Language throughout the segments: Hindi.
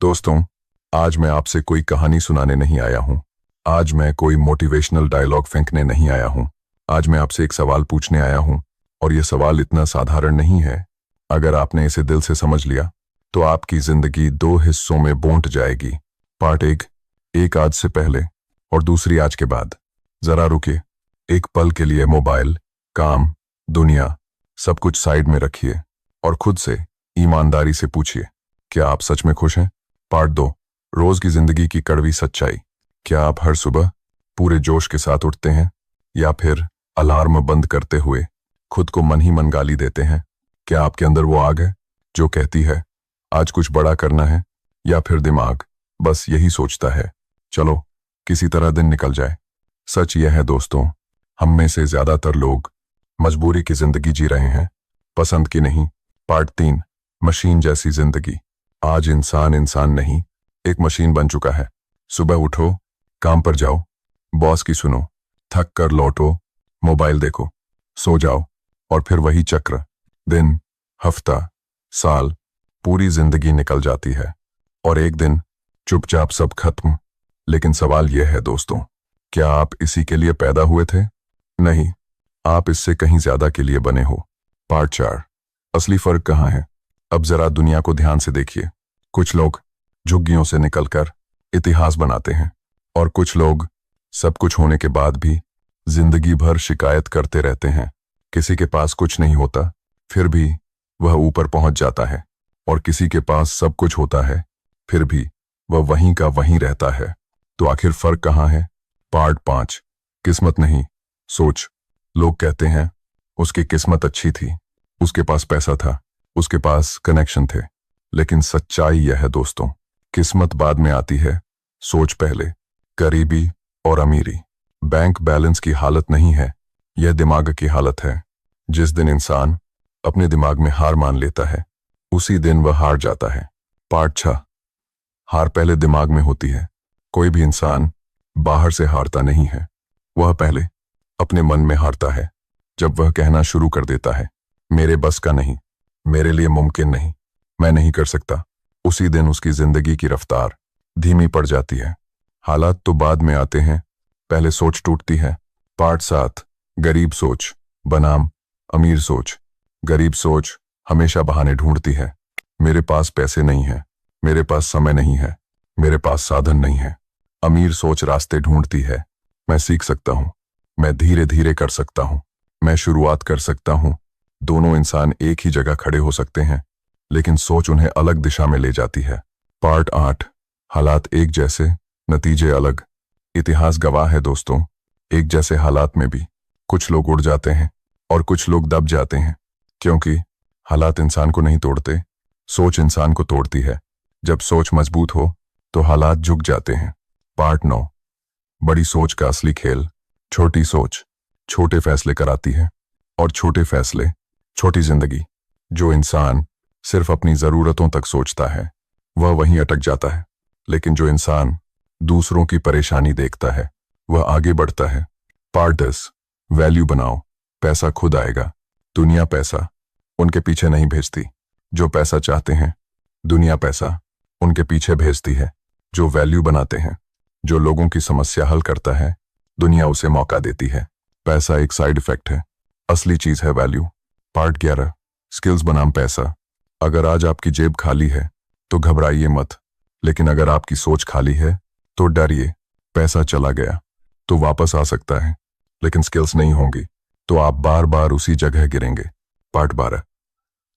दोस्तों, आज मैं आपसे कोई कहानी सुनाने नहीं आया हूं। आज मैं कोई मोटिवेशनल डायलॉग फेंकने नहीं आया हूं। आज मैं आपसे एक सवाल पूछने आया हूं, और यह सवाल इतना साधारण नहीं है। अगर आपने इसे दिल से समझ लिया तो आपकी जिंदगी दो हिस्सों में बंट जाएगी। पार्ट एक आज से पहले और दूसरी आज के बाद। जरा रुकिए, एक पल के लिए मोबाइल, काम, दुनिया सब कुछ साइड में रखिए और खुद से ईमानदारी से पूछिए, क्या आप सच में खुश हैं? पार्ट 2, रोज की जिंदगी की कड़वी सच्चाई। क्या आप हर सुबह पूरे जोश के साथ उठते हैं, या फिर अलार्म बंद करते हुए खुद को मन ही मन गाली देते हैं? क्या आपके अंदर वो आग है जो कहती है आज कुछ बड़ा करना है, या फिर दिमाग बस यही सोचता है चलो किसी तरह दिन निकल जाए? सच यह है दोस्तों, हम में से ज्यादातर लोग मजबूरी की जिंदगी जी रहे हैं, पसंद की नहीं। पार्ट 3, मशीन जैसी जिंदगी। आज इंसान नहीं, एक मशीन बन चुका है। सुबह उठो, काम पर जाओ, बॉस की सुनो, थक कर लौटो, मोबाइल देखो, सो जाओ, और फिर वही चक्र। दिन, हफ्ता, साल, पूरी जिंदगी निकल जाती है और एक दिन चुपचाप सब खत्म। लेकिन सवाल यह है दोस्तों, क्या आप इसी के लिए पैदा हुए थे? नहीं, आप इससे कहीं ज्यादा के लिए बने हो। पार्ट 4, असली फर्क कहाँ है? अब जरा दुनिया को ध्यान से देखिए। कुछ लोग झुग्गियों से निकलकर इतिहास बनाते हैं, और कुछ लोग सब कुछ होने के बाद भी जिंदगी भर शिकायत करते रहते हैं। किसी के पास कुछ नहीं होता, फिर भी वह ऊपर पहुंच जाता है, और किसी के पास सब कुछ होता है, फिर भी वह वहीं का वहीं रहता है। तो आखिर फर्क कहाँ है? पार्ट 5, किस्मत नहीं, सोच। लोग कहते हैं उसकी किस्मत अच्छी थी, उसके पास पैसा था, उसके पास कनेक्शन थे। लेकिन सच्चाई यह है दोस्तों, किस्मत बाद में आती है, सोच पहले। गरीबी और अमीरी, बैंक बैलेंस की हालत नहीं है, यह दिमाग की हालत है। जिस दिन इंसान अपने दिमाग में हार मान लेता है, उसी दिन वह हार जाता है। पार्ट 6, हार पहले दिमाग में होती है। कोई भी इंसान बाहर से हारता नहीं है, वह पहले अपने मन में हारता है। जब वह कहना शुरू कर देता है, मेरे बस का नहीं, मेरे लिए मुमकिन नहीं, मैं नहीं कर सकता, उसी दिन उसकी जिंदगी की रफ्तार धीमी पड़ जाती है। हालात तो बाद में आते हैं, पहले सोच टूटती है। पार्ट 7, गरीब सोच बनाम अमीर सोच। गरीब सोच हमेशा बहाने ढूंढती है। मेरे पास पैसे नहीं है, मेरे पास समय नहीं है, मेरे पास साधन नहीं है। अमीर सोच रास्ते ढूंढती है, मैं सीख सकता हूं, मैं धीरे धीरे कर सकता हूं, मैं शुरुआत कर सकता हूं। दोनों इंसान एक ही जगह खड़े हो सकते हैं, लेकिन सोच उन्हें अलग दिशा में ले जाती है। पार्ट 8, हालात एक जैसे, नतीजे अलग। इतिहास गवाह है दोस्तों, एक जैसे हालात में भी कुछ लोग उड़ जाते हैं और कुछ लोग दब जाते हैं, क्योंकि हालात इंसान को नहीं तोड़ते, सोच इंसान को तोड़ती है। जब सोच मजबूत हो तो हालात झुक जाते हैं। पार्ट 9, बड़ी सोच का असली खेल। छोटी सोच छोटे फैसले कराती है, और छोटे फैसले छोटी जिंदगी। जो इंसान सिर्फ अपनी जरूरतों तक सोचता है, वह वहीं अटक जाता है। लेकिन जो इंसान दूसरों की परेशानी देखता है, वह आगे बढ़ता है। पार्ट 10, वैल्यू बनाओ, पैसा खुद आएगा। दुनिया पैसा उनके पीछे नहीं भेजती जो पैसा चाहते हैं, दुनिया पैसा उनके पीछे भेजती है जो वैल्यू बनाते हैं। जो लोगों की समस्या हल करता है, दुनिया उसे मौका देती है। पैसा एक साइड इफेक्ट है, असली चीज है वैल्यू। पार्ट 11, स्किल्स बनाम पैसा। अगर आज आपकी जेब खाली है तो घबराइए मत, लेकिन अगर आपकी सोच खाली है तो डरिए। पैसा चला गया तो वापस आ सकता है, लेकिन स्किल्स नहीं होंगी तो आप बार बार उसी जगह गिरेंगे। पार्ट 12,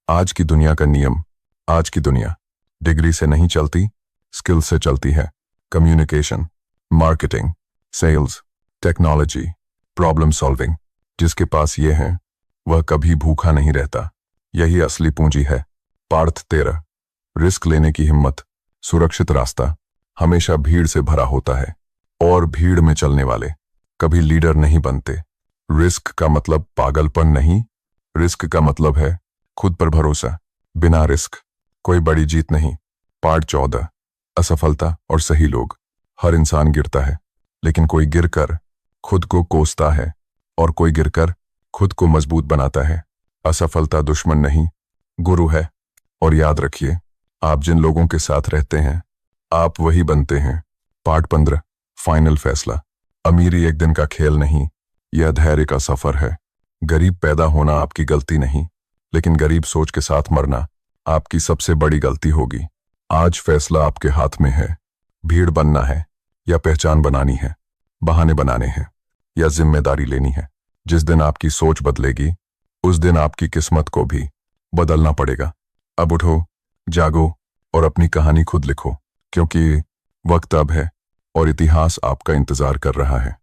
आज की दुनिया का नियम। आज की दुनिया डिग्री से नहीं चलती, स्किल्स से चलती है। Communication, marketing, sales, technology, problem solving. जिसके पास ये है वह कभी भूखा नहीं रहता, यही असली पूंजी है। पार्ट 13, रिस्क लेने की हिम्मत। सुरक्षित रास्ता हमेशा भीड़ से भरा होता है, और भीड़ में चलने वाले कभी लीडर नहीं बनते। रिस्क का मतलब पागलपन नहीं, रिस्क का मतलब है खुद पर भरोसा। बिना रिस्क कोई बड़ी जीत नहीं। पार्ट 14, असफलता और सही लोग। हर इंसान गिरता है, लेकिन कोई गिरकर खुद को कोसता है, और कोई गिरकर खुद को मजबूत बनाता है। असफलता दुश्मन नहीं, गुरु है। और याद रखिए, आप जिन लोगों के साथ रहते हैं आप वही बनते हैं। पार्ट 15, फाइनल फैसला। अमीरी एक दिन का खेल नहीं, यह धैर्य का सफर है। गरीब पैदा होना आपकी गलती नहीं, लेकिन गरीब सोच के साथ मरना आपकी सबसे बड़ी गलती होगी। आज फैसला आपके हाथ में है। भीड़ बनना है या पहचान बनानी है, बहाने बनाने हैं या जिम्मेदारी लेनी है। जिस दिन आपकी सोच बदलेगी, उस दिन आपकी किस्मत को भी बदलना पड़ेगा। अब उठो, जागो और अपनी कहानी खुद लिखो, क्योंकि वक्त अब है और इतिहास आपका इंतजार कर रहा है।